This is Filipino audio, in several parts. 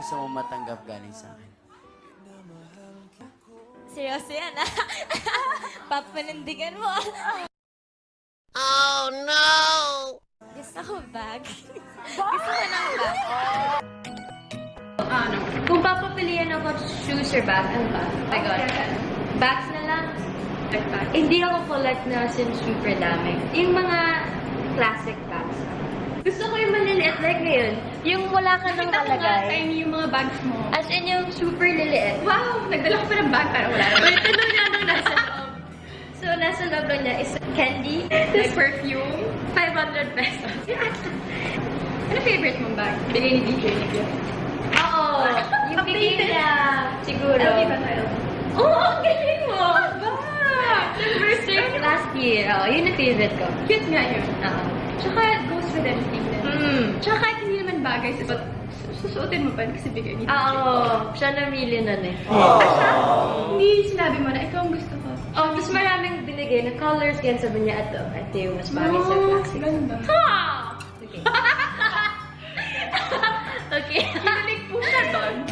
gusto mong matanggap galing sa akin? Seryoso yan, ah. Papanindigan mo. Oh no! Gusto ko bag. Gusto ko ng bag. Ano? Kung papapilian ako shoes or bag, ano ba? My God. Bags na lang. Hindi ako collect na sin super dami. Yung mga classic bags. Gusto ko yung maliliit like ngayon. Yung wala ka nang kalagay. Tiny yung mga bags mo. As in yung super liliit. Wow! Nagdala ko pa ng bag para wala na. Wait, ano nga nung nasa loob? So, nasa loob lang niya is candy. Like perfume. 500 pesos. Ano favorite mong bag? Bigay ni DJ ni gift. Oo. Yung bigay Updated. niya. Siguro. LV ba tayo? Oo, ang galing mo! Birthday? Last year. Oo, yun yung favorite ko. Cute nga yun. Oo. Tsaka goes with anything din. Tsaka kahit hindi naman bagay sa susuotin mo pa kasi bigay ni DJ. Oo. Siya namili nun eh. Hindi sinabi mo na ito ang gusto ko. Oh, tapos maraming binigay na colors. Kaya sabi niya, ito yung mas bagay sa classic. Ganda. Okay. Okay. Kinilig po siya doon.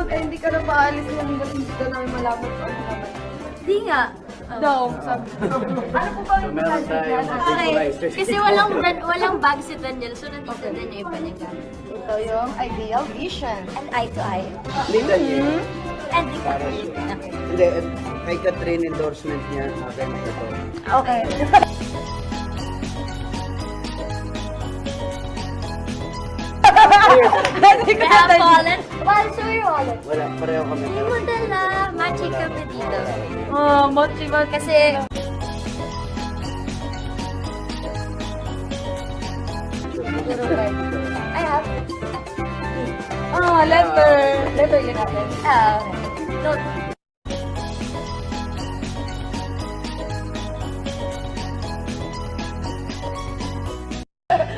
Hindi ka na paalis yung hanggang dito namin malapit pa ang naman. Di nga. Daw, sabi. Ano po ba yung Meron tayo Okay. Kasi walang bag si Daniel, so nandito din yung iba niya gamit. Ito yung ideal vision. And eye to eye. Hindi Daniel. And Para siya. Hindi, kay Catherine endorsement niya, akin ito. Okay. Hindi ko I have wallet. Well, show your wallet. Wala, pareho kami. Hindi mo dala. Matching kami dito. Oh, motiva Kasi, I have. Ah, letter. Letter yun natin. Note.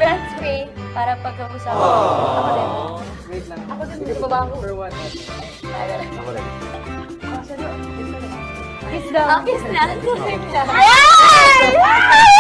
Brand spray para pagkausap. Ako din. Wait lang. Ako din, di ba ako? For what? Ako rin. Kiss daw. Kiss na. Ayan!